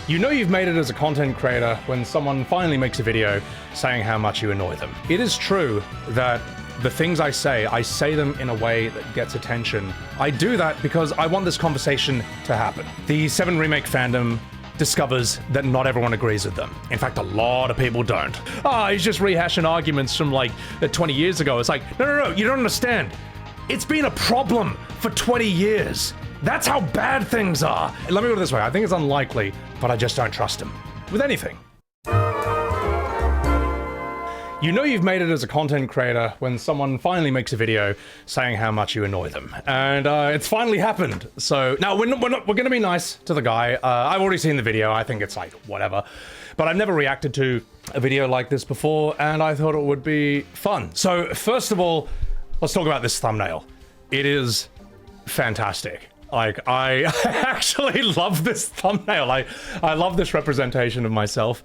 You know you've made it as a content creator when someone finally makes a video saying how much you annoy them. It is true that the things I say them in a way that gets attention. I do that because I want this conversation to happen. The 7 Remake fandom discovers that not everyone agrees with them. In fact, a lot of people don't. He's just rehashing arguments from like 20 years ago. It's like, no, you don't understand. It's been a problem for 20 years. That's how bad things are. Let me put it this way, I think it's unlikely, but I just don't trust him. With anything. You know you've made it as a content creator when someone finally makes a video saying how much you annoy them. And it's finally happened. So, now we're gonna be nice to the guy. I've already seen the video, I think it's like, whatever. But I've never reacted to a video like this before, and I thought it would be fun. So, first of all, let's talk about this thumbnail. It is fantastic. Like, I actually love this thumbnail. I love this representation of myself.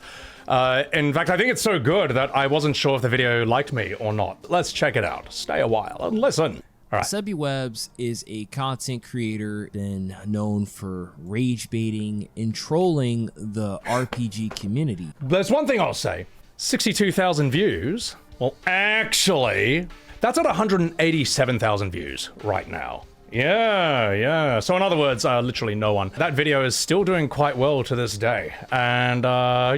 In fact, I think it's so good that I wasn't sure if the video liked me or not. Let's check it out. Stay a while and listen. All right. Sebbywebz is a content creator and known for rage baiting and trolling the RPG community. There's one thing I'll say. 62,000 views. Well, actually, that's at 187,000 views right now. Yeah. So in other words, literally no one. That video is still doing quite well to this day. And,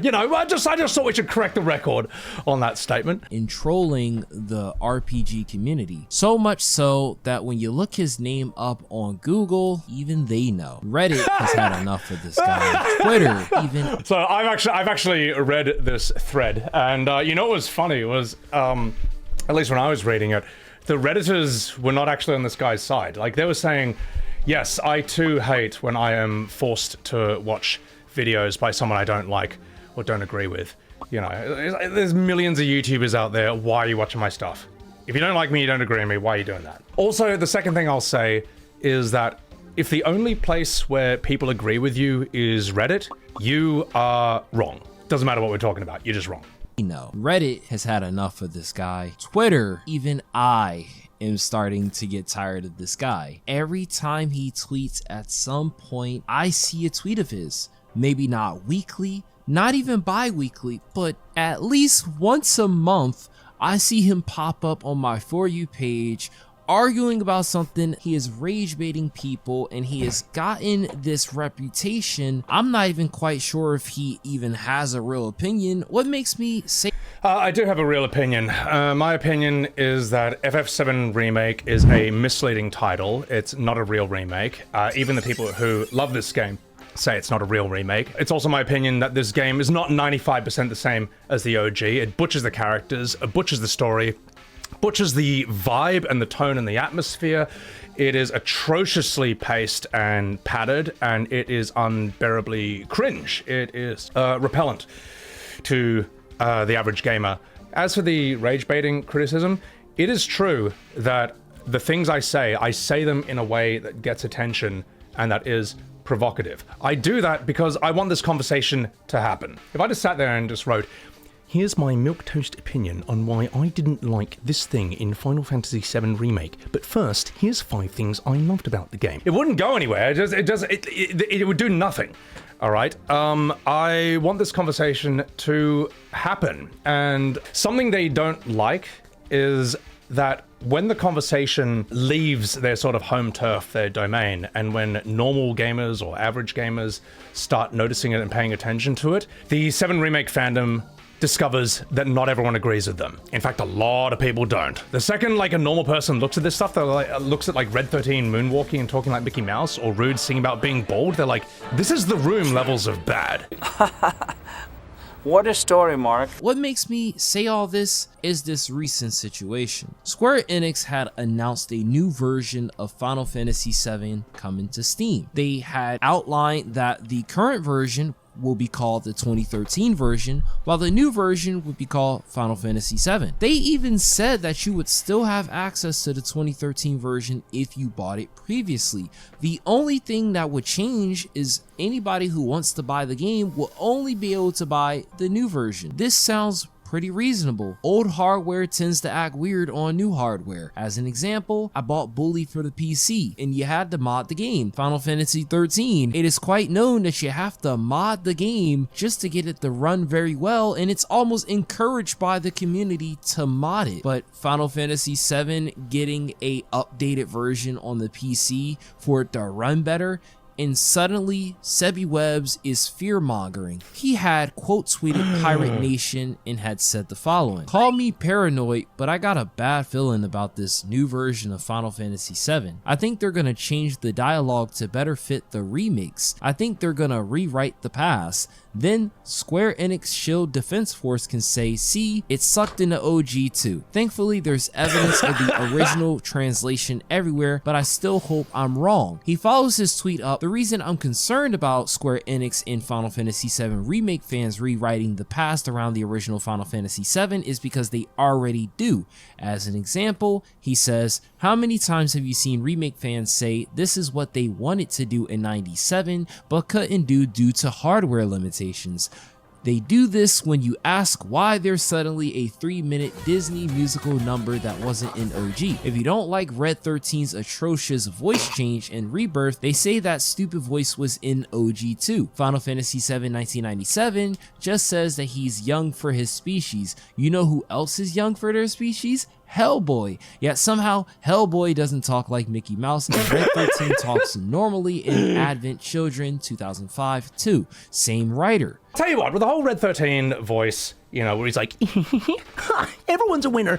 you know, I just thought we should correct the record on that statement. In trolling the RPG community. So much so that when you look his name up on Google, even they know. Reddit has had enough of this guy. Twitter, even. So I've actually read this thread. And, you know what was funny was, at least when I was reading it, the Redditors were not actually on this guy's side. Like, they were saying, yes, I too hate when I am forced to watch videos by someone I don't like or don't agree with. You know, there's millions of YouTubers out there. Why are you watching my stuff? If you don't like me, you don't agree with me, why are you doing that? Also, the second thing I'll say is that if the only place where people agree with you is Reddit, you are wrong. Doesn't matter what we're talking about, you're just wrong. No, Reddit has had enough of this guy. Twitter, even I am starting to get tired of this guy. Every time he tweets, at some point, I see a tweet of his. Maybe not weekly, not even bi-weekly, but at least once a month, I see him pop up on my For You page arguing about something. He is rage baiting people and he has gotten this reputation. I'm not even quite sure if he even has a real opinion. What makes me say I do have a real opinion. My opinion is that FF7 Remake is a misleading title. It's not a real remake. Even the people who love this game say it's not a real remake. It's also my opinion that this game is not 95% the same as the OG. It butchers the characters, it butchers the story, butchers the vibe and the tone and the atmosphere. It is atrociously paced and padded, and it is unbearably cringe. It is repellent to the average gamer. As for the rage baiting criticism, it is true that the things I say them in a way that gets attention and that is provocative. I do that because I want this conversation to happen. If I just sat there and just wrote, here's my milquetoast opinion on why I didn't like this thing in Final Fantasy VII Remake, but first, here's 5 things I loved about the game. It wouldn't go anywhere, it would do nothing, all right? I want this conversation to happen, and something they don't like is that when the conversation leaves their sort of home turf, their domain, and when normal gamers or average gamers start noticing it and paying attention to it, the 7 Remake fandom discovers that not everyone agrees with them. In fact, a lot of people don't. The second like a normal person looks at this stuff, they're like, looks at like Red 13 moonwalking and talking like Mickey Mouse, or Rude singing about being bald, they're like, this is the Room levels of bad. What a story, Mark. What makes me say all this is this recent situation. Square Enix had announced a new version of Final Fantasy VII coming to Steam. They had outlined that the current version will be called the 2013 version, while the new version would be called Final Fantasy VII. They even said that you would still have access to the 2013 version if you bought it previously. The only thing that would change is anybody who wants to buy the game will only be able to buy the new version. This sounds pretty reasonable. Old hardware tends to act weird on new hardware. As an example, I bought Bully for the PC and you had to mod the game. Final Fantasy 13, it is quite known that you have to mod the game just to get it to run very well, and it's almost encouraged by the community to mod it. But Final Fantasy 7 getting a updated version on the PC for it to run better, and suddenly Sebbywebz is fear-mongering. He had quote tweeted Pirate Nation and had said the following: "Call me paranoid, but I got a bad feeling about this new version of Final Fantasy 7. I think they're gonna change the dialogue to better fit the remakes. I think they're gonna rewrite the past. Then Square Enix Shield Defense Force can say, see, it sucked in the OG too. Thankfully, there's evidence of the original translation everywhere, but I still hope I'm wrong." He follows his tweet up: "The reason I'm concerned about Square Enix and Final Fantasy VII Remake fans rewriting the past around the original Final Fantasy VII is because they already do. As an example," he says, "how many times have you seen Remake fans say this is what they wanted to do in 97 but couldn't do due to hardware limitations? They do this when you ask why there's suddenly a 3-minute Disney musical number that wasn't in OG. If you don't like Red 13's atrocious voice change in Rebirth, they say that stupid voice was in OG too. Final Fantasy VII 1997 just says that he's young for his species. You know who else is young for their species? Hellboy. Yet somehow Hellboy doesn't talk like Mickey Mouse, and Red 13 talks normally in Advent Children 2005 too. Same writer." Tell you what, with the whole Red 13 voice, you know, where he's like, everyone's a winner.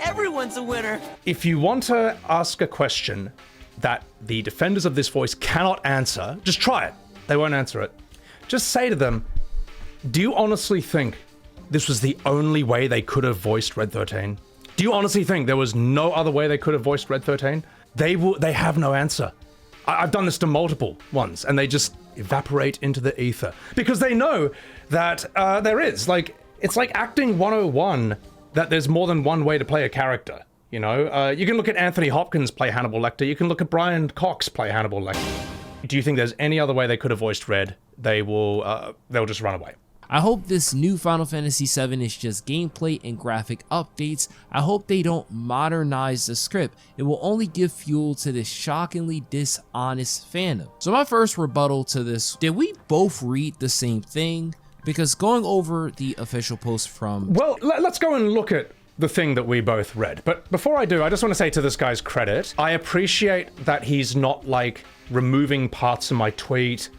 Everyone's a winner. If you want to ask a question that the defenders of this voice cannot answer, just try it. They won't answer it. Just say to them, do you honestly think this was the only way they could have voiced Red 13? Do you honestly think there was no other way they could have voiced Red 13? They have no answer. I've done this to multiple ones, and they just evaporate into the ether because they know that there is, like, it's like acting 101, that there's more than one way to play a character. You know, you can look at Anthony Hopkins play Hannibal Lecter. You can look at Brian Cox play Hannibal Lecter. Do you think there's any other way they could have voiced Red? They'll just run away. I hope this new Final Fantasy VII is just gameplay and graphic updates. I hope they don't modernize the script. It will only give fuel to this shockingly dishonest fandom. So my first rebuttal to this: did we both read the same thing? Because going over the official post from... Well, let's go and look at the thing that we both read. But before I do, I just want to say to this guy's credit, I appreciate that he's not, like, removing parts of my tweet.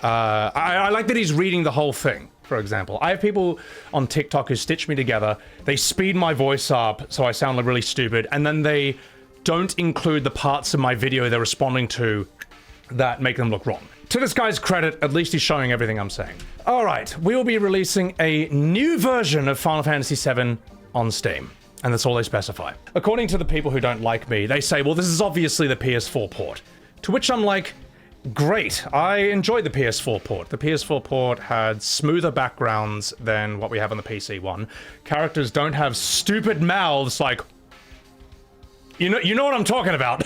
I like that he's reading the whole thing. For example, I have people on TikTok who stitch me together. They speed my voice up so I sound like really stupid, and then they don't include the parts of my video they're responding to that make them look wrong. To this guy's credit, at least he's showing everything I'm saying. All right, we will be releasing a new version of Final Fantasy VII on Steam, and that's all they specify. According to the people who don't like me, they say, well, this is obviously the PS4 port. To which I'm like, great, I enjoyed the PS4 port. The PS4 port had smoother backgrounds than what we have on the PC one. Characters don't have stupid mouths like, you know what I'm talking about.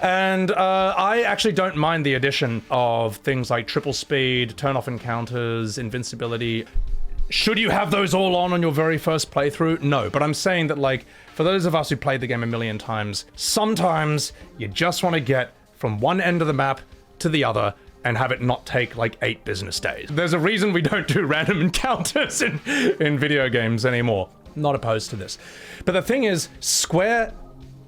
And I actually don't mind the addition of things like triple speed, turn-off encounters, invincibility. Should you have those all on your very first playthrough? No, but I'm saying that, like, for those of us who played the game a million times, sometimes you just want to get from one end of the map to the other and have it not take like 8 business days. There's a reason we don't do random encounters in video games anymore. Not opposed to this. But the thing is, Square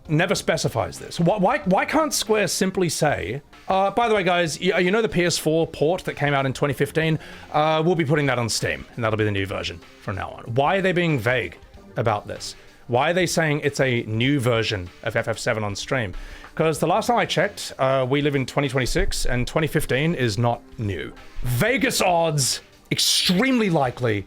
never specifies this. Why can't Square simply say, by the way, guys, you know the PS4 port that came out in 2015? We'll be putting that on Steam, and that'll be the new version from now on. Why are they being vague about this? Why are they saying it's a new version of FF7 on stream? Because the last time I checked, we live in 2026, and 2015 is not new. Vegas odds, extremely likely,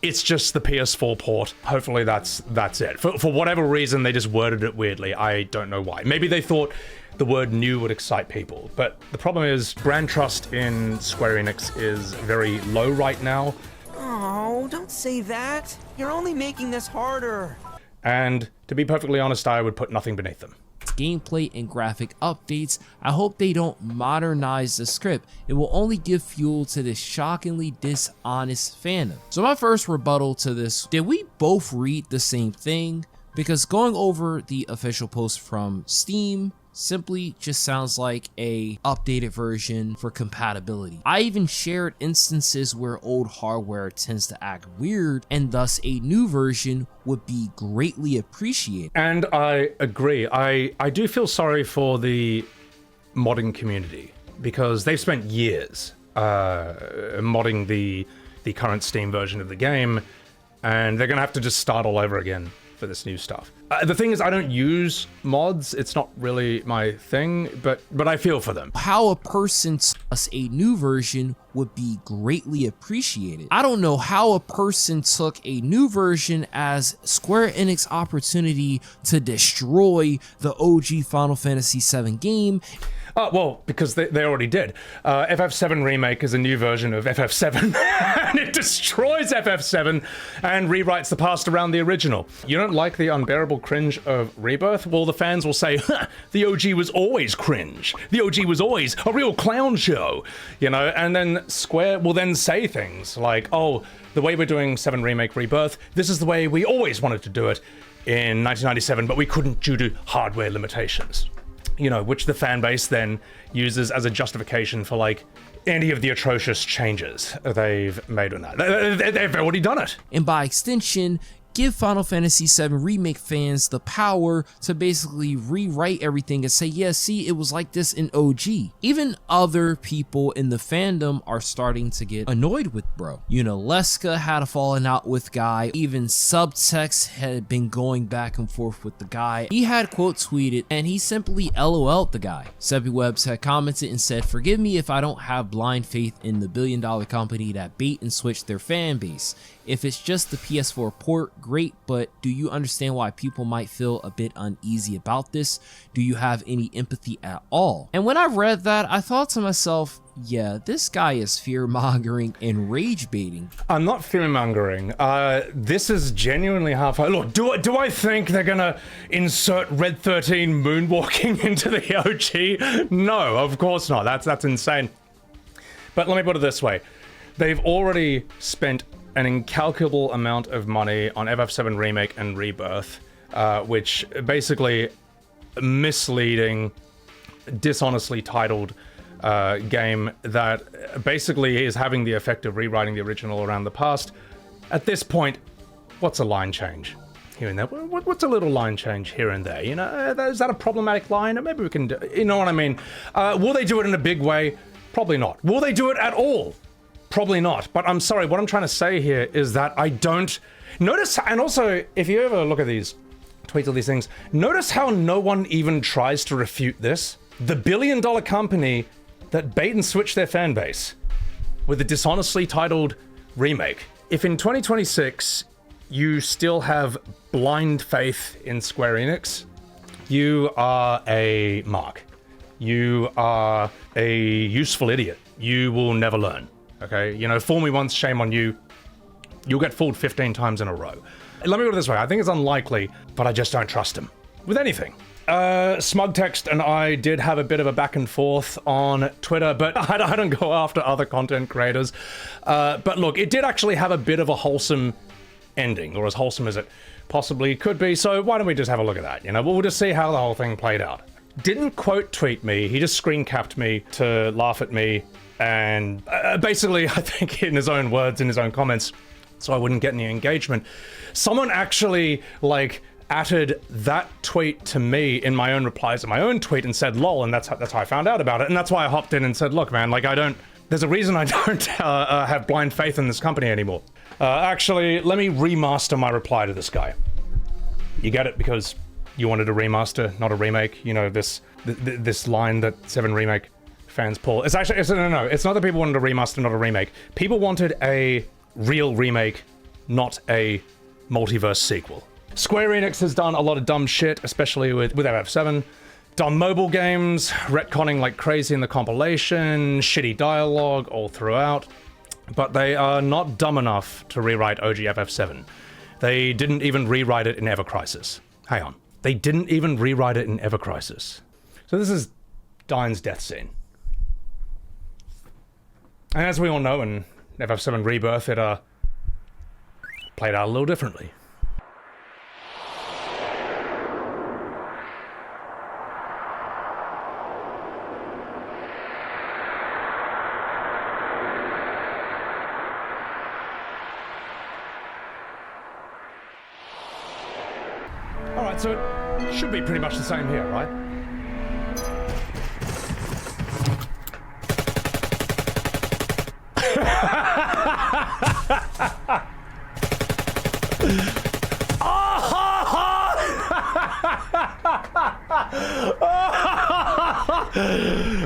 it's just the PS4 port. Hopefully that's it. For whatever reason, they just worded it weirdly. I don't know why. Maybe they thought the word new would excite people. But the problem is, brand trust in Square Enix is very low right now. Oh, don't say that. You're only making this harder. And to be perfectly honest, I would put nothing beneath them. gameplay and graphic updates. I hope they don't modernize the script. It will only give fuel to this shockingly dishonest fandom. So my first rebuttal to this, did we both read the same thing? Because going over the official post from Steam simply just sounds like a updated version for compatibility. I even shared instances where old hardware tends to act weird, and thus a new version would be greatly appreciated. And I agree. I do feel sorry for the modding community because they've spent years modding the current Steam version of the game, and they're gonna have to just start all over again for this new stuff. The thing is, I don't use mods. It's not really my thing, but I feel for them. How a person plus a new version would be greatly appreciated. I don't know how a person took a new version as Square Enix opportunity to destroy the OG Final Fantasy VII game. Well, because they already did. FF7 Remake is a new version of FF7, and it destroys FF7 and rewrites the past around the original. You don't like the unbearable cringe of Rebirth? Well, the fans will say, the OG was always cringe. The OG was always a real clown show, you know? And then Square will then say things like, oh, the way we're doing 7 Remake Rebirth, this is the way we always wanted to do it in 1997, but we couldn't due to hardware limitations. You know, which the fan base then uses as a justification for, like, any of the atrocious changes they've made on that. They've already done it. And by extension, give Final Fantasy VII Remake fans the power to basically rewrite everything and say, yeah, see, it was like this in OG. Even other people in the fandom are starting to get annoyed with bro. You know, Leska had a falling out with Guy. Even Subtext had been going back and forth with the guy. He had quote tweeted and he simply LOL'd the guy. Sebbywebz had commented and said, forgive me if I don't have blind faith in the billion-dollar company that bait and switch their fan base. If it's just the PS4 port, great, but do you understand why people might feel a bit uneasy about this? Do you have any empathy at all? And when I read that, I thought to myself, yeah, this guy is fear-mongering and rage-baiting. I'm not fear-mongering. This is genuinely half-hearted. Look, do I think they're gonna insert Red 13 moonwalking into the OG? No, of course not. That's insane. But let me put it this way. They've already spent an incalculable amount of money on FF7 Remake and Rebirth, which basically misleading, dishonestly titled game that basically is having the effect of rewriting the original around the past. At this point, what's a line change here and there? What's a little line change here and there? You know, is that a problematic line? Maybe we can do, you know what I mean? Will they do it in a big way? Probably not. Will they do it at all? Probably not. But I'm sorry, what I'm trying to say here is that I don't notice, and also if you ever look at these tweets or these things, notice how no one even tries to refute this. The billion-dollar company that bait and switch their fan base with a dishonestly titled remake. If in 2026 you still have blind faith in Square Enix, you are a mark. You are a useful idiot. You will never learn. Okay, you know, fool me once, shame on you. You'll get fooled 15 times in a row. Let me put it this way, I think it's unlikely, but I just don't trust him. With anything. Smugtext and I did have a bit of a back and forth on Twitter, but I don't go after other content creators. But look, it did actually have a bit of a wholesome ending, or as wholesome as it possibly could be, so why don't we just have a look at that, you know? We'll just see how the whole thing played out. Didn't quote tweet me, he just screen capped me to laugh at me, and basically, I think in his own words, in his own comments, so I wouldn't get any engagement, someone actually, like, added that tweet to me in my own replies to my own tweet and said lol, and that's how I found out about it, and that's why I hopped in and said, look man, like there's a reason I don't have blind faith in this company anymore. Actually, let me remaster my reply to this guy. You get it, because you wanted a remaster, not a remake, you know, this line that 7 Remake fans pull. It's actually, no, it's not that people wanted a remaster, not a remake. People wanted a real remake, not a multiverse sequel. Square Enix has done a lot of dumb shit, especially with FF7. Dumb mobile games, retconning like crazy in the compilation, shitty dialogue all throughout. But they are not dumb enough to rewrite OG FF7. They didn't even rewrite it in Ever Crisis. Hang on. They didn't even rewrite it in Ever Crisis. So this is Dine's death scene. And as we all know, in FF7 Rebirth, it played out a little differently. Alright, so it should be pretty much the same here, right?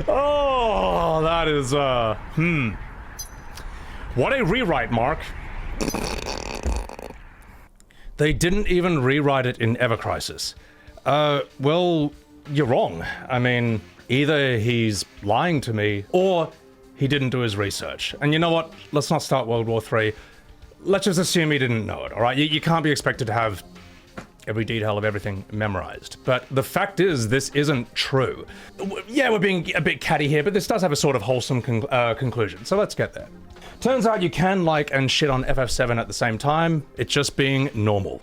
Oh, that is, What a rewrite, Mark. They didn't even rewrite it in Ever Crisis. Well, you're wrong. I mean, either he's lying to me, or he didn't do his research. And you know what? Let's not start World War III. Let's just assume he didn't know it, alright? You can't be expected to have every detail of everything memorized. But the fact is, this isn't true. Yeah, we're being a bit catty here, but this does have a sort of wholesome conclusion. So let's get there. Turns out you can like and shit on FF7 at the same time. It's just being normal.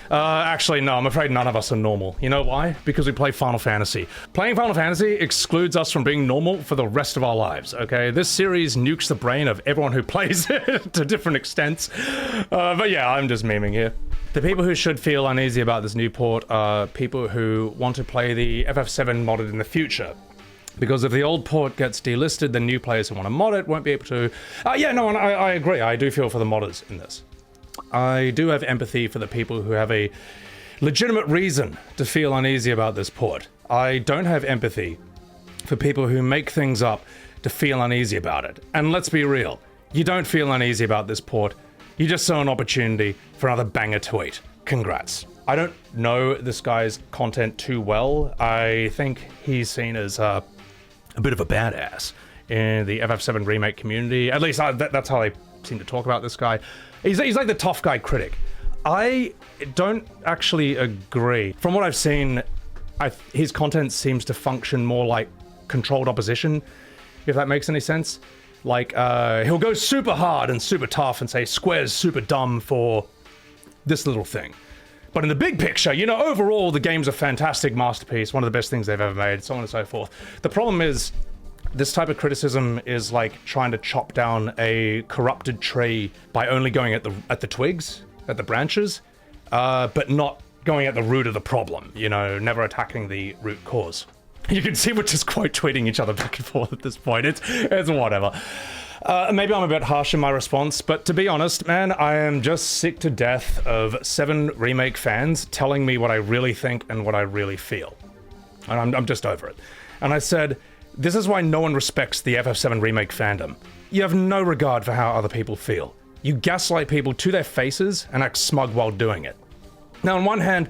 Actually, no, I'm afraid none of us are normal. You know why? Because we play Final Fantasy. Playing Final Fantasy excludes us from being normal for the rest of our lives, okay? This series nukes the brain of everyone who plays it to different extents. But yeah, I'm just memeing here. The people who should feel uneasy about this new port are people who want to play the FF7 modded in the future. Because if the old port gets delisted, then new players who want to mod it won't be able to... yeah, no, I agree. I do feel for the modders in this. I do have empathy for the people who have a legitimate reason to feel uneasy about this port. I don't have empathy for people who make things up to feel uneasy about it. And let's be real, you don't feel uneasy about this port. You just saw an opportunity for another banger tweet. Congrats. I don't know this guy's content too well. I think he's seen as a bit of a badass in the FF7 remake community. At least that's how they seem to talk about this guy. He's like the tough guy critic. I don't actually agree. From what I've seen, his content seems to function more like controlled opposition, if that makes any sense. Like, he'll go super hard and super tough and say Square's super dumb for this little thing. But in the big picture, you know, overall, the game's a fantastic masterpiece, one of the best things they've ever made, so on and so forth. The problem is, this type of criticism is like trying to chop down a corrupted tree by only going at the twigs, at the branches, but not going at the root of the problem, you know, never attacking the root cause. You can see we're just quote tweeting each other back and forth at this point. It's whatever. Maybe I'm a bit harsh in my response, but to be honest, man, I am just sick to death of 7 remake fans telling me what I really think and what I really feel. And I'm just over it. And I said, this is why no one respects the FF7 remake fandom. You have no regard for how other people feel. You gaslight people to their faces and act smug while doing it. Now, on one hand,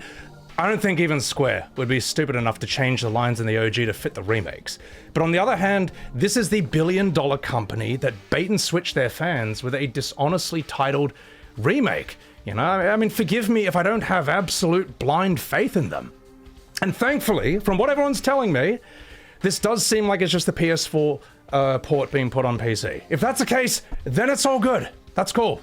I don't think even Square would be stupid enough to change the lines in the OG to fit the remakes. But on the other hand, this is the billion-dollar company that bait and switch their fans with a dishonestly titled remake. You know, I mean, forgive me if I don't have absolute blind faith in them. And thankfully, from what everyone's telling me, this does seem like it's just the PS4 port being put on PC. If that's the case, then it's all good. That's cool.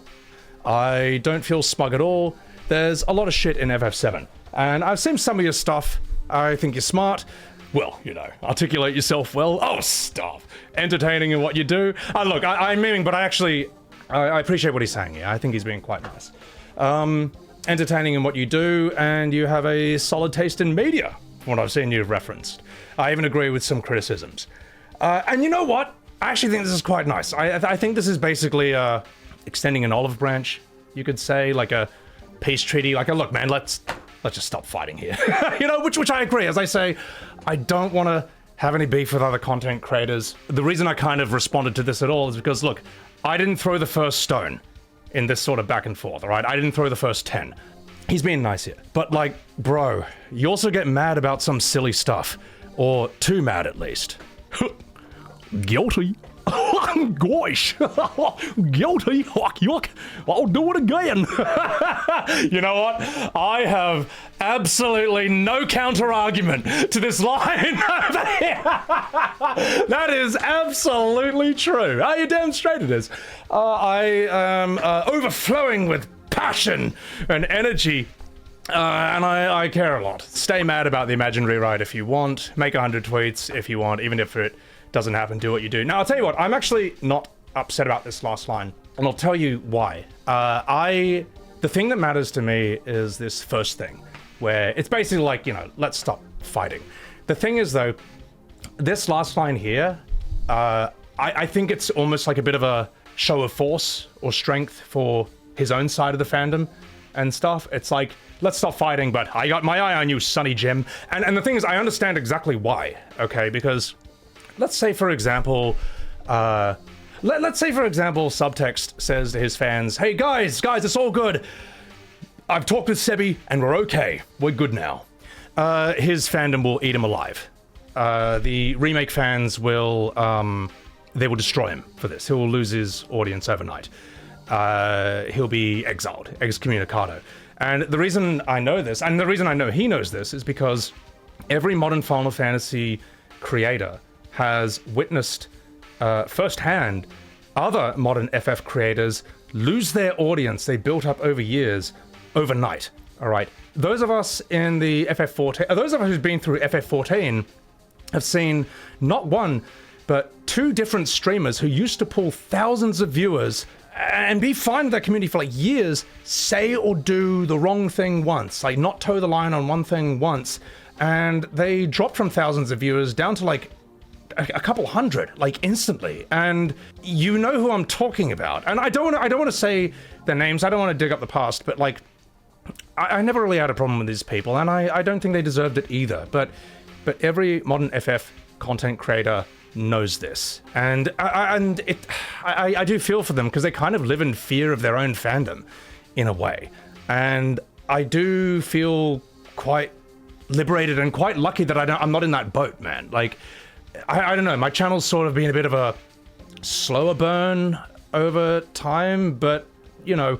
I don't feel smug at all. There's a lot of shit in FF7. And I've seen some of your stuff. I think you're smart. Well, you know, articulate yourself well. Oh, stop. Entertaining in what you do. Look, I'm memeing, but I appreciate what he's saying here. I think he's being quite nice. Entertaining in what you do, and you have a solid taste in media, from what I've seen you've referenced. I even agree with some criticisms. And you know what? I actually think this is quite nice. I think this is basically extending an olive branch, you could say, like a peace treaty. Like, look, man, let's just stop fighting here. You know, which I agree. As I say, I don't want to have any beef with other content creators. The reason I kind of responded to this at all is because, look, I didn't throw the first stone in this sort of back and forth, all right? I didn't throw the first 10. He's being nice here. But, like, bro, you also get mad about some silly stuff. Or too mad, at least. Guilty. Gosh, guilty. Yuck. I'll do it again. You know what? I have absolutely no counter argument to this line. That is absolutely true. Oh, you're damn straight it is. I am overflowing with passion and energy. And I care a lot. Stay mad about the imaginary ride if you want. Make 100 tweets if you want, even if it doesn't happen, do what you do. Now, I'll tell you what, I'm actually not upset about this last line, and I'll tell you why. The thing that matters to me is this first thing, where it's basically like, you know, let's stop fighting. The thing is, though, this last line here, I think it's almost like a bit of a show of force or strength for his own side of the fandom and stuff. It's like, let's stop fighting, but I got my eye on you, Sonny Jim. And the thing is, I understand exactly why, okay? Because let's say, for example, Subtext says to his fans, hey, guys, it's all good. I've talked with Sebby, and we're okay. We're good now. His fandom will eat him alive. The remake fans will, they will destroy him for this. He'll lose his audience overnight. He'll be exiled, excommunicado. And the reason I know this, and the reason I know he knows this, is because every modern Final Fantasy creator has witnessed firsthand other modern FF creators lose their audience they built up over years overnight. All right, those of us in the FF14, those of us who've been through FF14 have seen not one but two different streamers who used to pull thousands of viewers and be fine with that community for like years, say or do the wrong thing once, like not toe the line on one thing once, and they dropped from thousands of viewers down to like a couple hundred, like instantly. And you know who I'm talking about. And I don't want to say their names. I don't want to dig up the past, but like, I never really had a problem with these people, and I don't think they deserved it either. But every modern FF content creator knows this, and I do feel for them because they kind of live in fear of their own fandom, in a way. And I do feel quite liberated and quite lucky that I'm not in that boat, man. Like, I don't know, my channel's sort of been a bit of a slower burn over time, but, you know,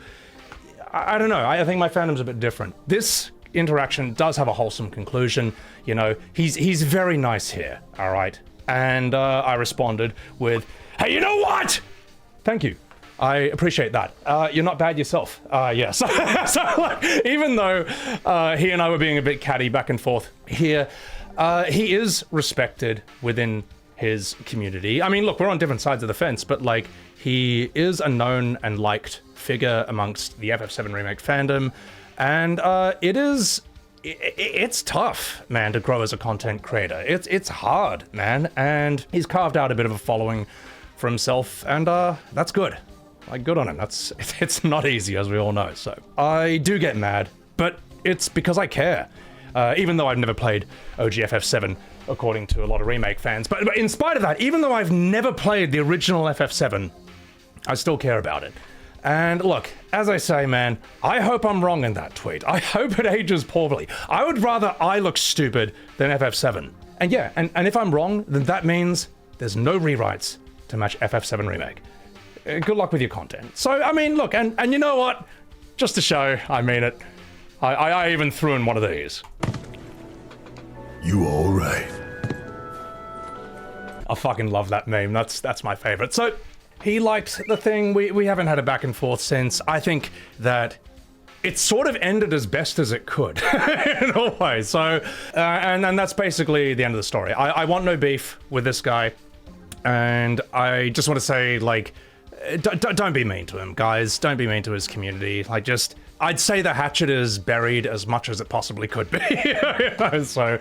I don't know, I think my fandom's a bit different. This interaction does have a wholesome conclusion, you know, he's very nice here, all right? And I responded with, hey, you know what? Thank you. I appreciate that. You're not bad yourself. Yes. So like, even though he and I were being a bit catty back and forth here, he is respected within his community. I mean, look, we're on different sides of the fence, but like, he is a known and liked figure amongst the FF7 Remake fandom, and it's tough, man, to grow as a content creator. It's hard, man, and he's carved out a bit of a following for himself, and that's good. Like, good on him. It's not easy, as we all know. So I do get mad, but it's because I care. Even though I've never played OG FF7, according to a lot of remake fans. But in spite of that, even though I've never played the original FF7, I still care about it. And look, as I say, man, I hope I'm wrong in that tweet. I hope it ages poorly. I would rather I look stupid than FF7. And yeah, and if I'm wrong, then that means there's no rewrites to match FF7 Remake. Good luck with your content. So, I mean, look, and you know what? Just to show I mean it, I even threw in one of these. You all right? I fucking love that meme. That's my favorite. So, he liked the thing. We haven't had a back and forth since. I think that it sort of ended as best as it could in a way. So, and that's basically the end of the story. I want no beef with this guy, and I just want to say, like, don't be mean to him, guys. Don't be mean to his community. Like, I'd say the hatchet is buried as much as it possibly could be. So,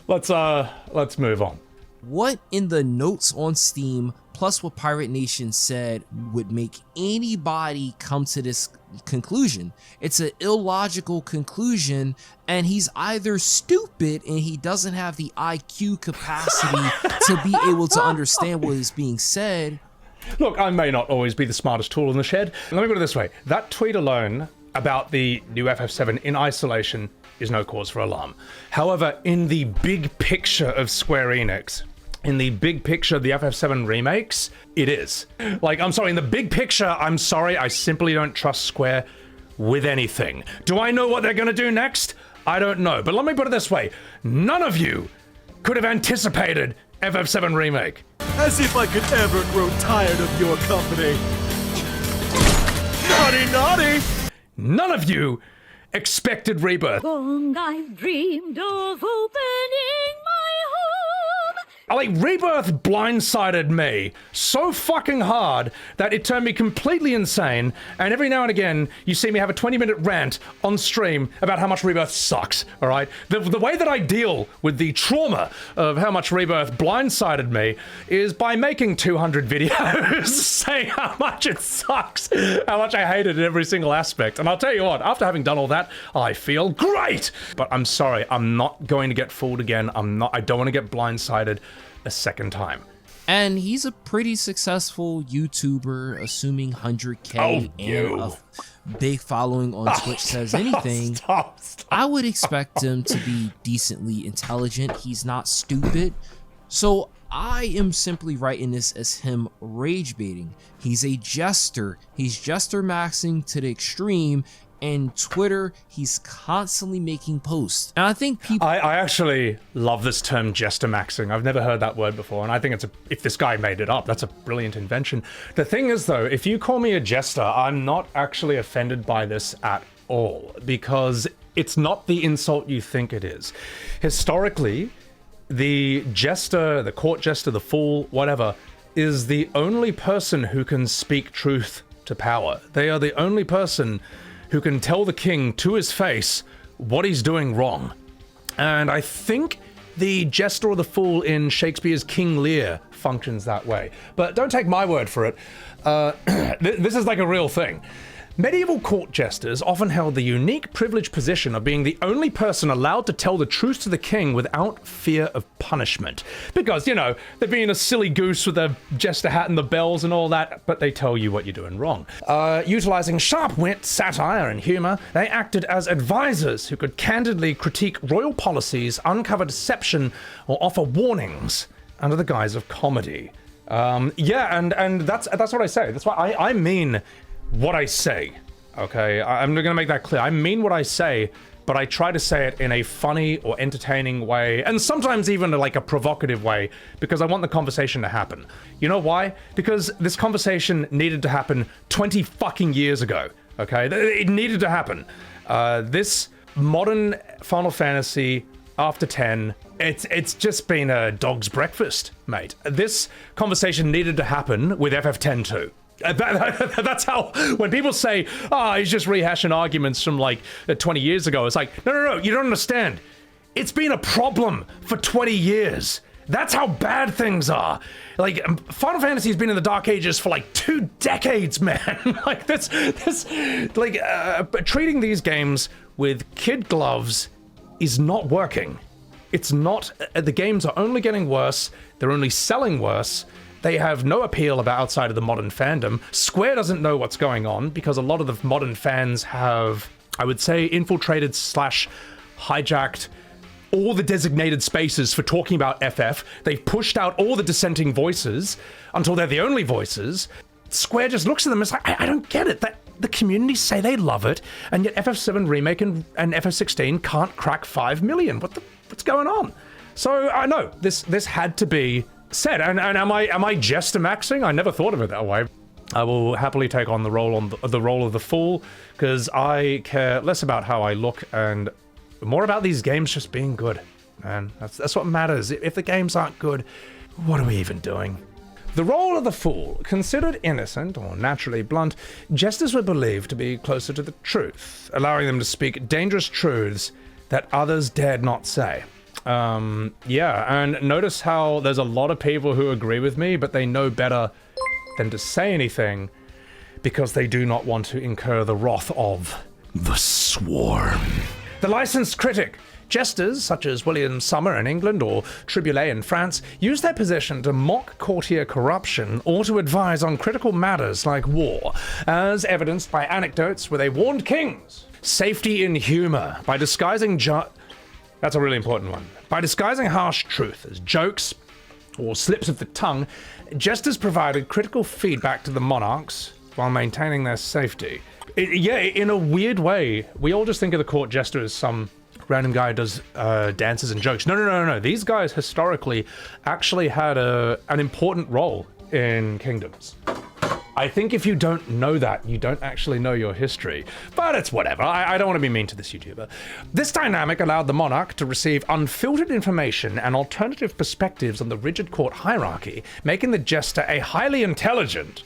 let's move on. What in the notes on Steam, plus what Pirate Nation said, would make anybody come to this conclusion? It's an illogical conclusion, and he's either stupid and he doesn't have the IQ capacity to be able to understand what is being said. Look, I may not always be the smartest tool in the shed. Let me put it this way. That tweet alone about the new FF7 in isolation is no cause for alarm. However, in the big picture of Square Enix, in the big picture of the FF7 remakes, it is. Like, I'm sorry, in the big picture, I'm sorry, I simply don't trust Square with anything. Do I know what they're gonna do next? I don't know, but let me put it this way. None of you could have anticipated FF7 Remake. As if I could ever grow tired of your company. Naughty, naughty! None of you expected Rebirth. Long I've dreamed of opening my home. Like, Rebirth blindsided me so fucking hard that it turned me completely insane, and every now and again, you see me have a 20-minute rant on stream about how much Rebirth sucks, alright? The way that I deal with the trauma of how much Rebirth blindsided me is by making 200 videos saying how much it sucks, how much I hate it in every single aspect. And I'll tell you what, after having done all that, I feel great! But I'm sorry, I'm not going to get fooled again. I don't want to get blindsided a second time. And he's a pretty successful YouTuber, assuming 100K and a big following on Twitch says anything. Stop. I would expect him to be decently intelligent. He's not stupid. So I am simply writing this as him rage baiting. He's a jester. He's jester maxing to the extreme. And Twitter, he's constantly making posts. And I think people... I actually love this term jester maxing. I've never heard that word before, and I think if this guy made it up, that's a brilliant invention. The thing is, though, if you call me a jester, I'm not actually offended by this at all, because it's not the insult you think it is. Historically, the jester, the court jester, the fool, whatever, is the only person who can speak truth to power. They are the only person who can tell the king to his face what he's doing wrong. And I think the jester or the fool in Shakespeare's King Lear functions that way. But don't take my word for it. This is like a real thing. Medieval court jesters often held the unique privileged position of being the only person allowed to tell the truth to the king without fear of punishment. Because, you know, they're being a silly goose with their jester hat and the bells and all that, but they tell you what you're doing wrong. Utilizing sharp wit, satire, and humor, they acted as advisors who could candidly critique royal policies, uncover deception, or offer warnings under the guise of comedy. Yeah, and that's what I say. That's why I mean what I say, okay? I'm gonna make that clear. I mean what I say, but I try to say it in a funny or entertaining way, and sometimes even like a provocative way, because I want the conversation to happen. You know why? Because this conversation needed to happen 20 fucking years ago, okay? It needed to happen. This modern Final Fantasy after 10, it's just been a dog's breakfast, mate. This conversation needed to happen with FF10 too. That's how, when people say, he's just rehashing arguments from like 20 years ago, it's like, no, you don't understand. It's been a problem for 20 years. That's how bad things are. Like, Final Fantasy has been in the Dark Ages for like 2 decades, man. Like, treating these games with kid gloves is not working. It's not, the games are only getting worse, they're only selling worse. They have no appeal about outside of the modern fandom. Square doesn't know what's going on because a lot of the modern fans have, I would say, infiltrated / hijacked all the designated spaces for talking about FF. They've pushed out all the dissenting voices until they're the only voices. Square just looks at them and is like, I don't get it. The community say they love it, and yet FF7 Remake and FF16 can't crack 5 million. What's going on? So I know this had to be said, and am I jester maxing? I never thought of it that way. I will happily take on the role of the fool, because I care less about how I look and more about these games just being good. And that's what matters. If the games aren't good, what are we even doing? The role of the fool, considered innocent or naturally blunt, jesters were believed to be closer to the truth, allowing them to speak dangerous truths that others dared not say. Yeah, and notice how there's a lot of people who agree with me, but they know better than to say anything because they do not want to incur the wrath of the swarm. The licensed critic. Jesters, such as William Summer in England or Triboulet in France, use their position to mock courtier corruption or to advise on critical matters like war, as evidenced by anecdotes where they warned kings. Safety in humor, by disguising that's a really important one. By disguising harsh truth as jokes, or slips of the tongue, jesters provided critical feedback to the monarchs while maintaining their safety. Yeah, in a weird way, we all just think of the court jester as some random guy who does dances and jokes. No. These guys historically actually had an important role in kingdoms. I think if you don't know that, you don't actually know your history. But it's whatever. I don't want to be mean to this YouTuber. This dynamic allowed the monarch to receive unfiltered information and alternative perspectives on the rigid court hierarchy, making the jester a highly intelligent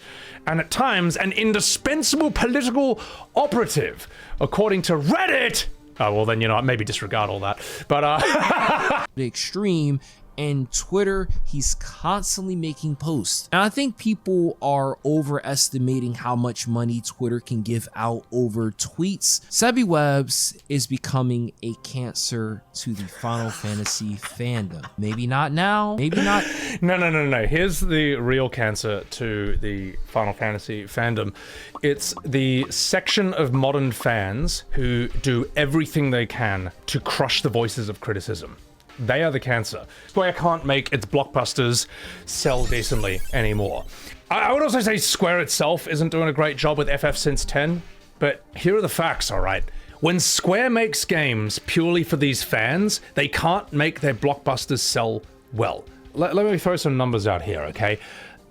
and at times an indispensable political operative, according to Reddit. Oh, well then, you know, maybe disregard all that. But, The extreme. And Twitter, he's constantly making posts. And I think people are overestimating how much money Twitter can give out over tweets. Sebbywebz is becoming a cancer to the Final Fantasy fandom. Maybe not now, maybe not. No. Here's the real cancer to the Final Fantasy fandom. It's the section of modern fans who do everything they can to crush the voices of criticism. They are the cancer. Square can't make its blockbusters sell decently anymore. I would also say Square itself isn't doing a great job with FF since 10, but here are the facts, alright? When Square makes games purely for these fans, they can't make their blockbusters sell well. Let me throw some numbers out here, okay?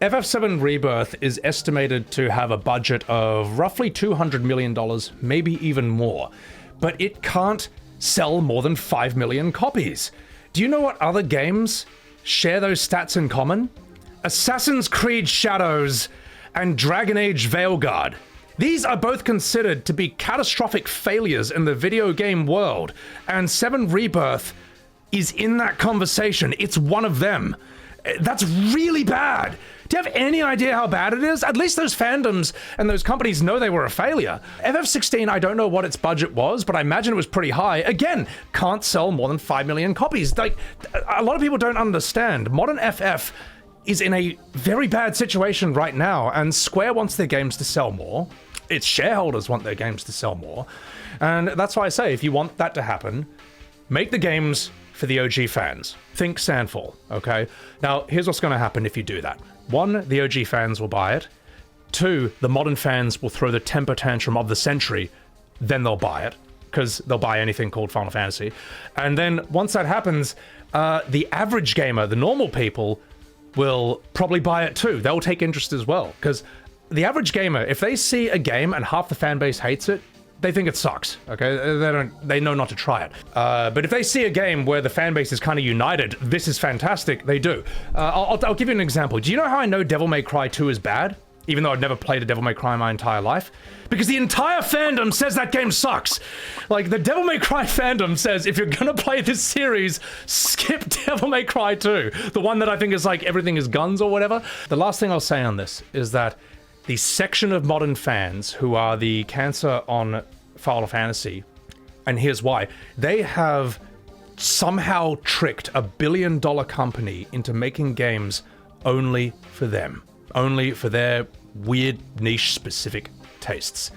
FF7 Rebirth is estimated to have a budget of roughly $200 million, maybe even more, but it can't sell more than 5 million copies. Do you know what other games share those stats in common? Assassin's Creed Shadows and Dragon Age Veilguard. These are both considered to be catastrophic failures in the video game world, and 7 Rebirth is in that conversation. It's one of them. That's really bad. Do you have any idea how bad it is? At least those fandoms and those companies know they were a failure. FF16, I don't know what its budget was, but I imagine it was pretty high. Again, can't sell more than 5 million copies. Like, a lot of people don't understand. Modern FF is in a very bad situation right now, and Square wants their games to sell more. Its shareholders want their games to sell more. And that's why I say, if you want that to happen, make the games for the OG fans. Think Sandfall, okay? Now, here's what's going to happen if you do that. 1, the OG fans will buy it. 2, the modern fans will throw the temper tantrum of the century, then they'll buy it, because they'll buy anything called Final Fantasy. And then once that happens, the average gamer, the normal people, will probably buy it too. They'll take interest as well, because the average gamer, if they see a game and half the fan base hates it, they think it sucks, okay? They know not to try it. But if they see a game where the fan base is kind of united, this is fantastic, they do. I'll give you an example. Do you know how I know Devil May Cry 2 is bad? Even though I've never played a Devil May Cry my entire life? Because the entire fandom says that game sucks. Like, the Devil May Cry fandom says, if you're gonna play this series, skip Devil May Cry 2. The one that I think is like, everything is guns or whatever. The last thing I'll say on this is that the section of modern fans who are the cancer on Final Fantasy, and here's why. They have somehow tricked a billion-dollar company into making games only for them. Only for their weird, niche, specific tastes.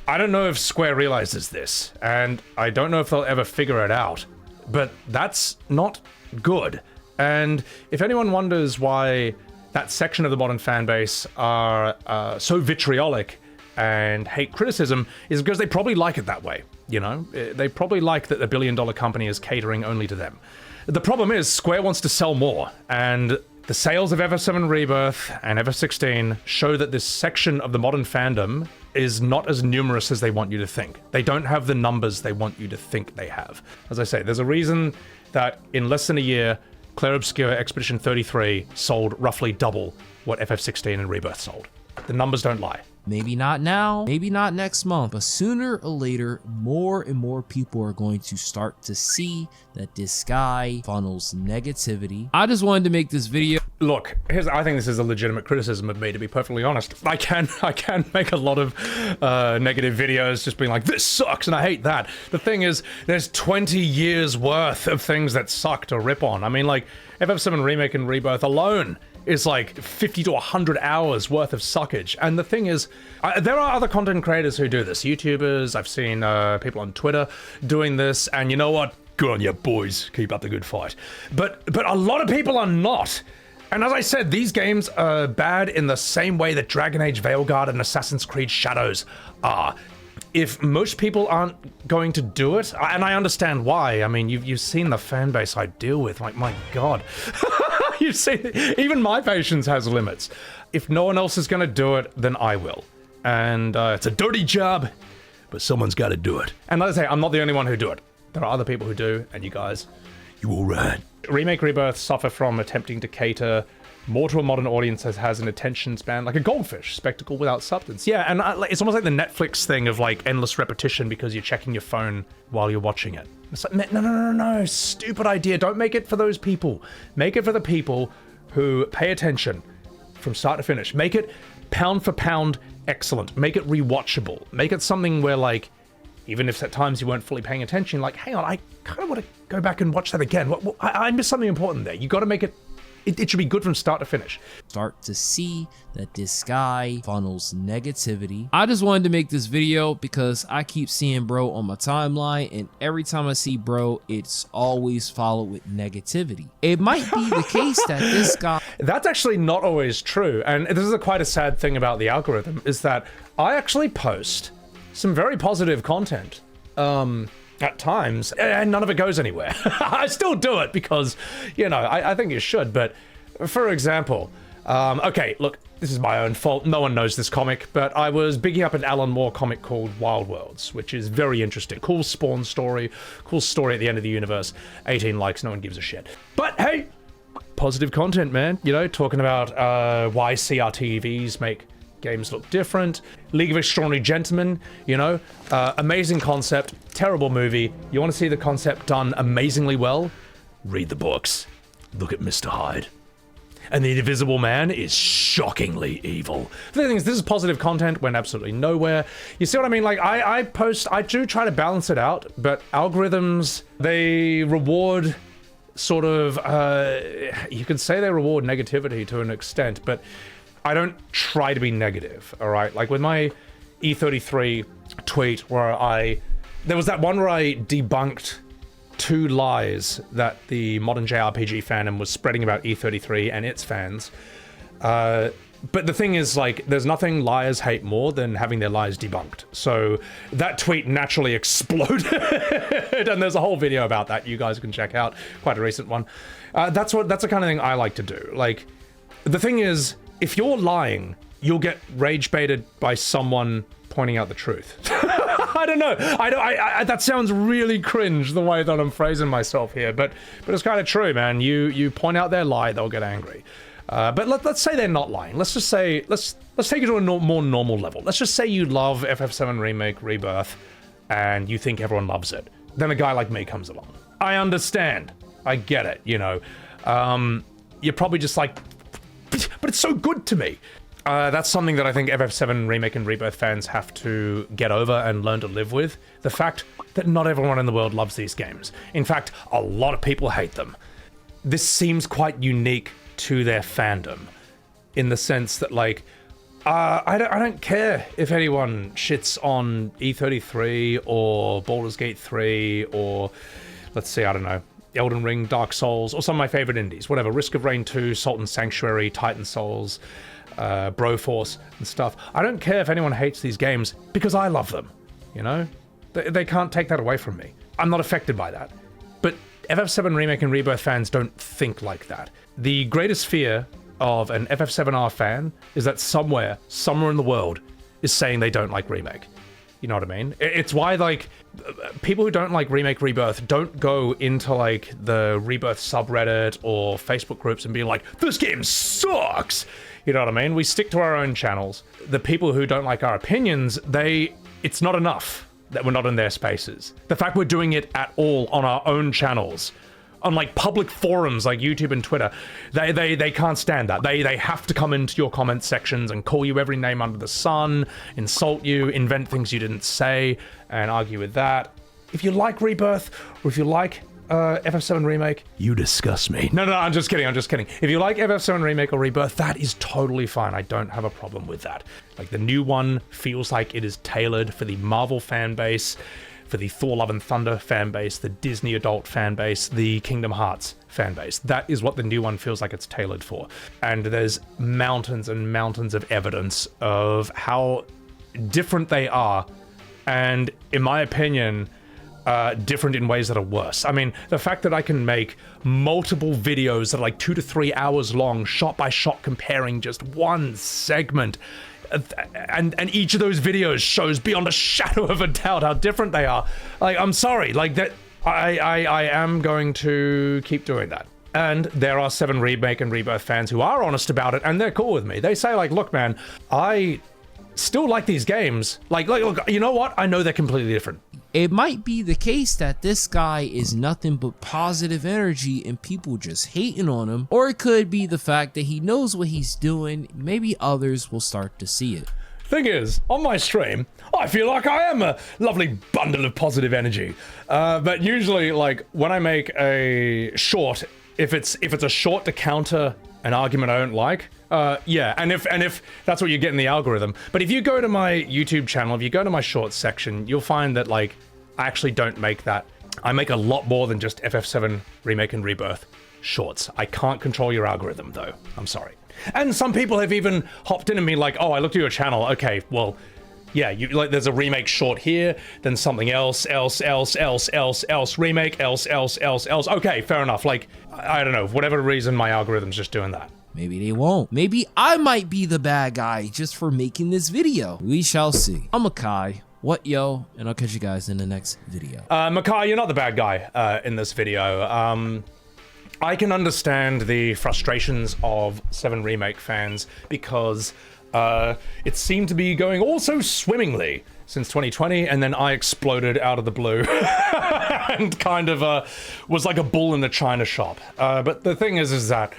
I don't know if Square realizes this, and I don't know if they'll ever figure it out, but that's not good. And if anyone wonders why that section of the modern fan base are so vitriolic and hate criticism, is because they probably like it that way, you know? They probably like that the billion-dollar company is catering only to them. The problem is, Square wants to sell more, and the sales of FF7 Rebirth and FF16 show that this section of the modern fandom is not as numerous as they want you to think. They don't have the numbers they want you to think they have. As I say, there's a reason that in less than a year, Clair Obscur Expedition 33 sold roughly double what FF16 and Rebirth sold. The numbers don't lie. Maybe not now, maybe not next month, but sooner or later, more and more people are going to start to see that this guy funnels negativity. I just wanted to make this video. Look, I think this is a legitimate criticism of me, to be perfectly honest. I can make a lot of negative videos just being like, this sucks and I hate that. The thing is, there's 20 years worth of things that suck to rip on. I mean, like, FF7 Remake and Rebirth alone is like 50 to 100 hours worth of suckage. And the thing is, there are other content creators who do this. YouTubers, I've seen people on Twitter doing this, and you know what? Good on you, boys. Keep up the good fight. But a lot of people are not. And as I said, these games are bad in the same way that Dragon Age Veilguard and Assassin's Creed Shadows are. If most people aren't going to do it, and I understand why. I mean, you've seen the fan base I deal with. Like, my God. You've seen, even my patience has limits. If no one else is going to do it, then I will. And it's a dirty job, but someone's got to do it. And like I say, I'm not the only one who do it. There are other people who do, and you guys, you all right. Remake Rebirth suffer from attempting to cater more to a modern audience that has an attention span like a goldfish, spectacle without substance. Yeah, and it's almost like the Netflix thing of like endless repetition because you're checking your phone while you're watching it. It's like, no, stupid idea. Don't make it for those people. Make it for the people who pay attention from start to finish. Make it pound for pound excellent. Make it rewatchable. Make it something where, like, even if at times you weren't fully paying attention, like, hang on, I kind of want to go back and watch that again. I missed something important there. You got to make it, it should be good from start to finish. Start to see that this guy funnels negativity. I just wanted to make this video because I keep seeing bro on my timeline, and every time I see bro, it's always followed with negativity. It might be the case that this guy... That's actually not always true. And this is quite a sad thing about the algorithm, is that I actually post some very positive content at times, and none of it goes anywhere. I still do it because, you know, I think you should. But for example, okay, look, this is my own fault. No one knows this comic, but I was bigging up an Alan Moore comic called Wild Worlds, which is very interesting. Cool Spawn story, cool story at the end of the universe. 18 likes, no one gives a shit. But hey, positive content, man. You know, talking about why CRTVs make games look different. League of Extraordinary Gentlemen, you know, amazing concept, terrible movie. You want to see the concept done amazingly well? Read the books. Look at Mr. Hyde. And the Invisible Man is shockingly evil. The thing is, this is positive content, went absolutely nowhere. You see what I mean? Like, I do try to balance it out, but algorithms, they reward sort of, you could say they reward negativity to an extent, but I don't try to be negative, all right? Like with my E33 tweet where there was that one where I debunked 2 lies that the modern JRPG fandom was spreading about E33 and its fans. But the thing is, like, there's nothing liars hate more than having their lies debunked. So that tweet naturally exploded, and there's a whole video about that you guys can check out, quite a recent one. That's the kind of thing I like to do. Like, the thing is, if you're lying, you'll get rage baited by someone pointing out the truth. I don't know. I that sounds really cringe the way that I'm phrasing myself here, but it's kind of true, man. You point out their lie, they'll get angry. But let's say they're not lying. Let's just say let's take it to a more normal level. Let's just say you love FF7 Remake Rebirth, and you think everyone loves it. Then a guy like me comes along. I understand. I get it. You know, you're probably just like, but it's so good to me. That's something that I think FF7 Remake and Rebirth fans have to get over and learn to live with. The fact that not everyone in the world loves these games. In fact, a lot of people hate them. This seems quite unique to their fandom, in the sense that, like, I don't care if anyone shits on E33 or Baldur's Gate 3 or, let's see, I don't know, Elden Ring, Dark Souls, or some of my favorite indies, whatever, Risk of Rain 2, Salt and Sanctuary, Titan Souls, Broforce and stuff. I don't care if anyone hates these games because I love them, you know? They can't take that away from me. I'm not affected by that. But FF7 Remake and Rebirth fans don't think like that. The greatest fear of an FF7R fan is that somewhere in the world is saying they don't like Remake. You know what I mean? It's why, like, people who don't like Remake Rebirth don't go into, like, the Rebirth subreddit or Facebook groups and be like, this game sucks! You know what I mean? We stick to our own channels. The people who don't like our opinions, it's not enough that we're not in their spaces. The fact we're doing it at all on our own channels, on, like, public forums like YouTube and Twitter, they can't stand that. They have to come into your comment sections and call you every name under the sun, insult you, invent things you didn't say, and argue with that. If you like Rebirth, or if you like FF7 Remake, you disgust me. No, I'm just kidding. If you like FF7 Remake or Rebirth, that is totally fine. I don't have a problem with that. Like, the new one feels like it is tailored for the Marvel fan base. for the Thor Love and Thunder fan base, the Disney adult fan base, the Kingdom Hearts fan base. That is what the new one feels like it's tailored for. And there's mountains and mountains of evidence of how different they are, and in my opinion, different in ways that are worse. I mean, the fact that I can make multiple videos that are like 2 to 3 hours long, shot by shot, comparing just one segment, and each of those videos shows beyond a shadow of a doubt how different they are. Like, I'm sorry, like that. I am going to keep doing that. And there are 7 Remake and Rebirth fans who are honest about it, and they're cool with me. They say, like, look, man, I still like these games. Like, look, you know what? I know they're completely different. It might be the case that this guy is nothing but positive energy and people just hating on him, or it could be the fact that he knows what he's doing. Maybe others will start to see it. Thing is, on my stream, I feel like I am a lovely bundle of positive energy. But usually, like, when I make a short, if it's a short to counter an argument I don't like, yeah, and if that's what you get in the algorithm. But if you go to my YouTube channel, if you go to my shorts section, you'll find that, like, I actually don't make that. I make a lot more than just FF7 Remake and Rebirth shorts. I can't control your algorithm, though. I'm sorry. And some people have even hopped in and been like, oh, I looked at your channel. Okay, well, yeah, you like there's a remake short here, then something else, remake, else. Okay, fair enough. Like, I don't know, for whatever reason, my algorithm's just doing that. Maybe they won't. Maybe I might be the bad guy just for making this video. We shall see. I'm Makai. What yo? And I'll catch you guys in the next video. Makai, you're not the bad guy in this video. I can understand the frustrations of 7 Remake fans because it seemed to be going all so swimmingly since 2020, and then I exploded out of the blue and kind of was like a bull in a china shop. But the thing is that,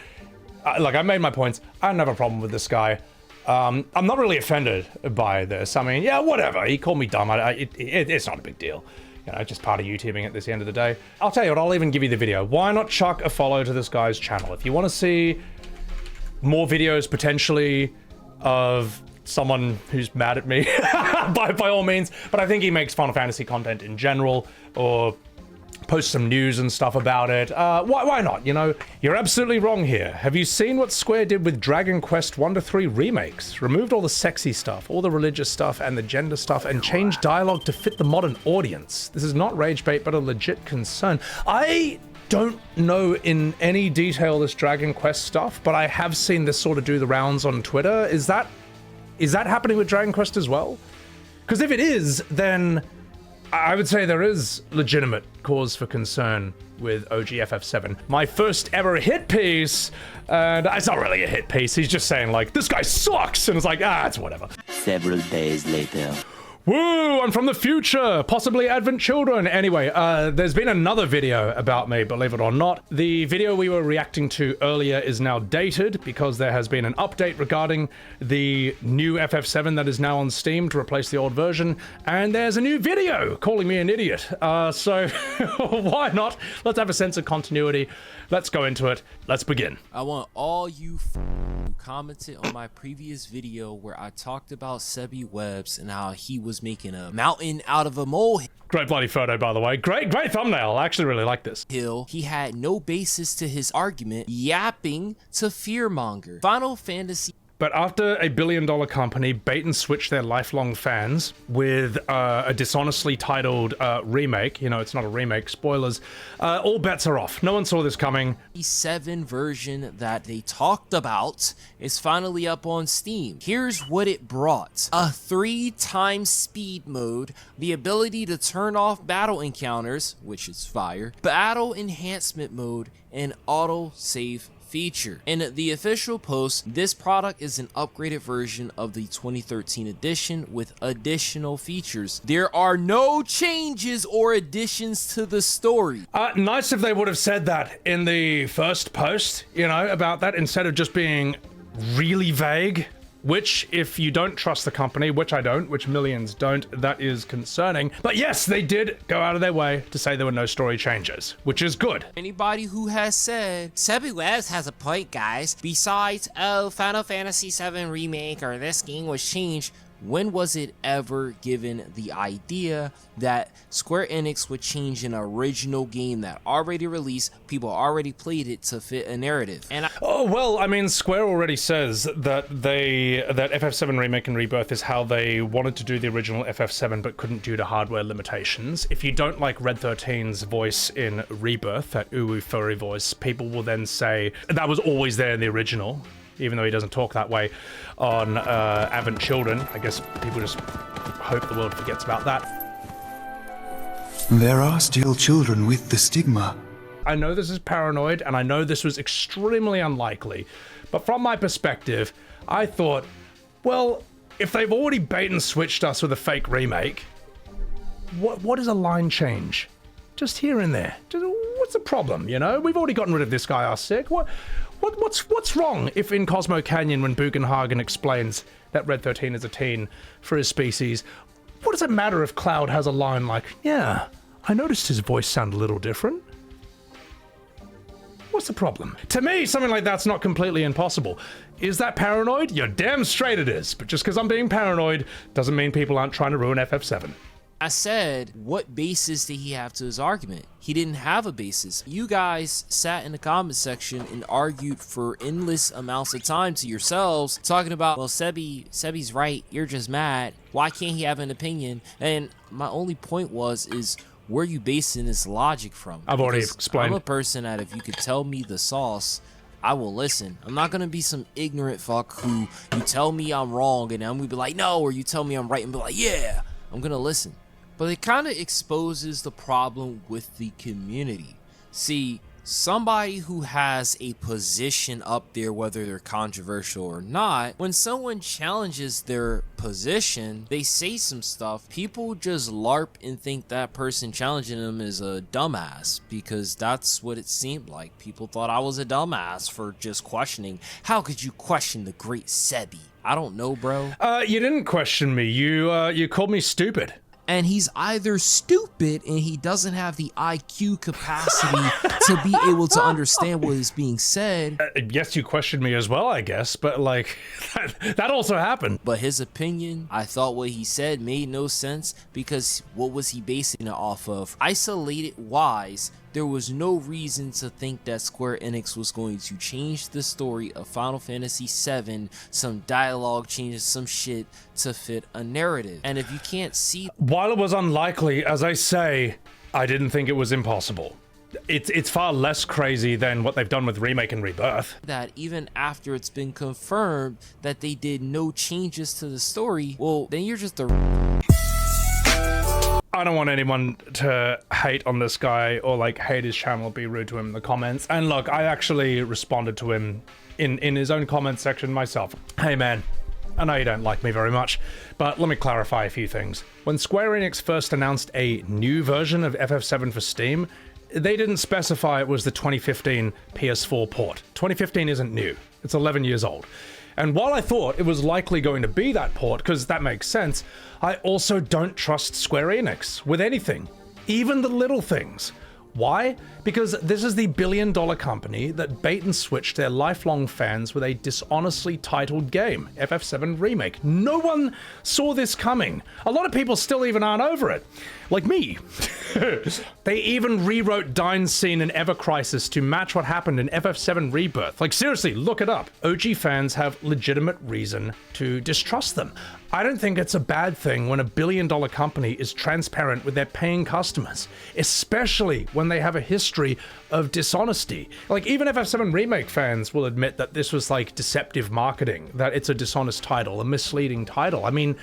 like, I made my points. I don't have a problem with this guy. I'm not really offended by this. I mean, yeah, whatever. He called me dumb. It's not a big deal. You know, just part of YouTubing at this end of the day. I'll tell you what, I'll even give you the video. Why not chuck a follow to this guy's channel? If you want to see more videos, potentially, of someone who's mad at me, by all means. But I think he makes Final Fantasy content in general, or post some news and stuff about it. Why not? You know, you're absolutely wrong here. Have you seen what Square did with Dragon Quest 1 to 3 remakes? Removed all the sexy stuff, all the religious stuff, and the gender stuff, and changed dialogue to fit the modern audience. This is not rage bait, but a legit concern. I don't know in any detail this Dragon Quest stuff, but I have seen this sort of do the rounds on Twitter. Is that happening with Dragon Quest as well? Because if it is, then I would say there is legitimate cause for concern with OG FF7. My first ever hit piece, and it's not really a hit piece, he's just saying, like, this guy sucks, and it's like, it's whatever. Several days later. Woo, I'm from the future, possibly Advent Children. Anyway, there's been another video about me, believe it or not. The video we were reacting to earlier is now dated because there has been an update regarding the new FF7 that is now on Steam to replace the old version, and there's a new video calling me an idiot. So why not? Let's have a sense of continuity. Let's go into it. Let's begin. I want all you who commented on my previous video where I talked about Sebbywebz and how he was making a mountain out of a molehill. Great bloody photo, by the way. Great thumbnail. I actually really like this. He had no basis to his argument, yapping to fearmonger. Final Fantasy. But after a billion-dollar company bait and switch their lifelong fans with a dishonestly titled remake, you know, it's not a remake, spoilers, all bets are off. No one saw this coming. The 7 version that they talked about is finally up on Steam. Here's what it brought. A 3x speed mode, the ability to turn off battle encounters, which is fire, battle enhancement mode, and auto save feature. In the official post, this product is an upgraded version of the 2013 edition with additional features. There are no changes or additions to the story. Nice if they would have said that in the first post, you know, about that, instead of just being really vague. Which, if you don't trust the company, which I don't, which millions don't, that is concerning. But yes, they did go out of their way to say there were no story changes, which is good. Anybody who has said, Sebbywebz has a point, guys. Besides, oh, Final Fantasy VII Remake or this game was changed, When was it ever given the idea that Square Enix would change an original game that already released, people already played it, to fit a narrative? And oh, well, I mean, Square already says that that FF7 Remake and Rebirth is how they wanted to do the original FF7 but couldn't due to hardware limitations. If you don't like Red 13's voice in Rebirth, that uwu furry voice, people will then say that was always there in the original, even though he doesn't talk that way on Advent Children. I guess people just hope the world forgets about that. There are still children with the stigma. I know this is paranoid, and I know this was extremely unlikely, but from my perspective, I thought, well, if they've already bait and switched us with a fake remake, what is a line change? Just here and there. What's the problem, you know? We've already gotten rid of this guy, our sick. What's wrong if in Cosmo Canyon, when Bugenhagen explains that Red 13 is a teen for his species, what does it matter if Cloud has a line like, yeah, I noticed his voice sounded a little different? What's the problem? To me, something like that's not completely impossible. Is that paranoid? You're damn straight it is. But just because I'm being paranoid doesn't mean people aren't trying to ruin FF7. I said, what basis did he have to his argument? He didn't have a basis. You guys sat in the comment section and argued for endless amounts of time to yourselves, talking about, well, Sebby's right, you're just mad. Why can't he have an opinion? And my only point is where you basing this logic from? I've already explained. I'm a person that if you could tell me the sauce, I will listen. I'm not gonna be some ignorant fuck who you tell me I'm wrong and I'm gonna be like, no, or you tell me I'm right and be like, yeah, I'm gonna listen. But it kind of exposes the problem with the community. See, somebody who has a position up there, whether they're controversial or not, when someone challenges their position, they say some stuff, people just LARP and think that person challenging them is a dumbass, because that's what it seemed like. People thought I was a dumbass for just questioning. How could you question the great Sebby? I don't know, bro. You didn't question me. You called me stupid. And he's either stupid and he doesn't have the IQ capacity to be able to understand what is being said. Yes, you questioned me as well, I guess, but like, that also happened. But his opinion, I thought what he said made no sense, because what was he basing it off of? Isolated wise, there was no reason to think that Square Enix was going to change the story of Final Fantasy VII, some dialogue changes, some shit to fit a narrative. And if you can't see... While it was unlikely, as I say, I didn't think it was impossible. It's far less crazy than what they've done with Remake and Rebirth. That even after it's been confirmed that they did no changes to the story, well, then you're just a... I don't want anyone to hate on this guy or like hate his channel, be rude to him in the comments. And look, I actually responded to him in his own comment section myself. Hey man, I know you don't like me very much, but let me clarify a few things. When Square Enix first announced a new version of FF7 for Steam, they didn't specify it was the 2015 PS4 port. 2015 isn't new, it's 11 years old. And while I thought it was likely going to be that port, because that makes sense, I also don't trust Square Enix with anything, even the little things. Why? Because this is the billion-dollar company that bait and switched their lifelong fans with a dishonestly titled game, FF7 Remake. No one saw this coming. A lot of people still even aren't over it. Like me. They even rewrote Dine's scene in Ever Crisis to match what happened in FF7 Rebirth. Like seriously, look it up. OG fans have legitimate reason to distrust them. I don't think it's a bad thing when a billion-dollar company is transparent with their paying customers, especially when they have a history of dishonesty. Like even FF7 Remake fans will admit that this was like deceptive marketing, that it's a dishonest title, a misleading title. I mean,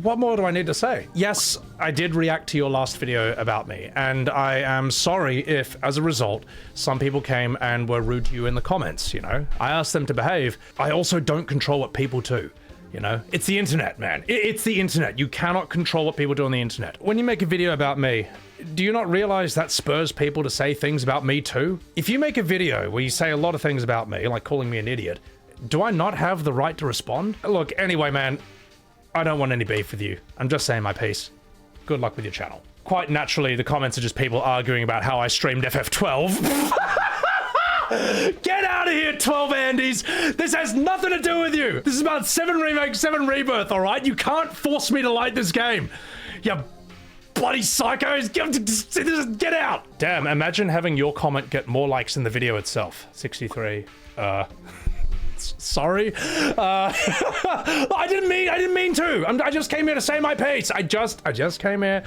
what more do I need to say? Yes, I did react to your last video about me, and I am sorry if, as a result, some people came and were rude to you in the comments, you know? I asked them to behave. I also don't control what people do. You know, it's the internet, man. It's the internet. You cannot control what people do on the internet. When you make a video about me, do you not realize that spurs people to say things about me too? If you make a video where you say a lot of things about me, like calling me an idiot, do I not have the right to respond? Look, anyway, man, I don't want any beef with you. I'm just saying my piece. Good luck with your channel. Quite naturally, the comments are just people arguing about how I streamed FF12. Get out of here, 12 Andes! This has nothing to do with you! This is about 7 Remake, 7 Rebirth, alright? You can't force me to like this game. You bloody psychos! Get out! Damn, imagine having your comment get more likes than the video itself. 63. Sorry. I didn't mean to. I just came here to say my piece. I just came here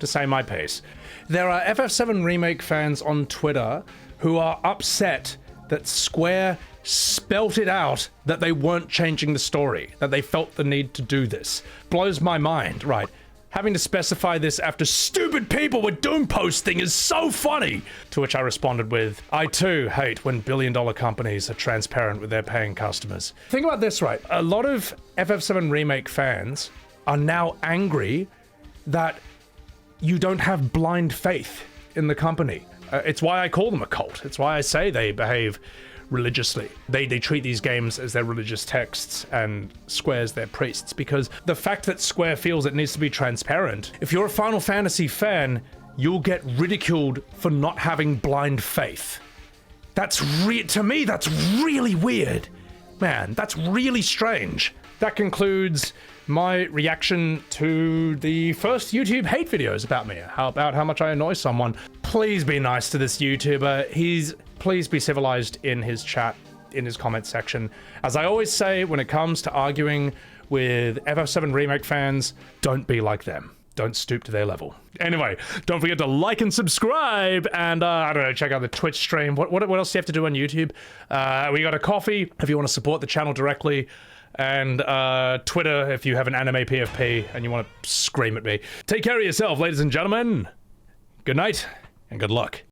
to say my piece. There are FF7 Remake fans on Twitter who are upset that Square spelt it out that they weren't changing the story, that they felt the need to do this. Blows my mind, right? Having to specify this after stupid people were doom posting is so funny. To which I responded with, I too hate when billion-dollar companies are transparent with their paying customers. Think about this, right? A lot of FF7 Remake fans are now angry that you don't have blind faith in the company. It's why I call them a cult. It's why I say they behave religiously. They treat these games as their religious texts and Square's their priests, because the fact that Square feels it needs to be transparent, if you're a Final Fantasy fan, you'll get ridiculed for not having blind faith. To me, that's really weird. Man, that's really strange. That concludes my reaction to the first YouTube hate videos about me, about how much I annoy someone. Please be nice to this YouTuber. Please be civilized in his chat, in his comment section. As I always say, when it comes to arguing with FF7 Remake fans, don't be like them. Don't stoop to their level. Anyway, don't forget to like and subscribe, and I don't know, check out the Twitch stream. What else do you have to do on YouTube? We got a coffee if you want to support the channel directly, and Twitter if you have an anime PFP and you want to scream at me. Take care of yourself, ladies and gentlemen. Good night and good luck.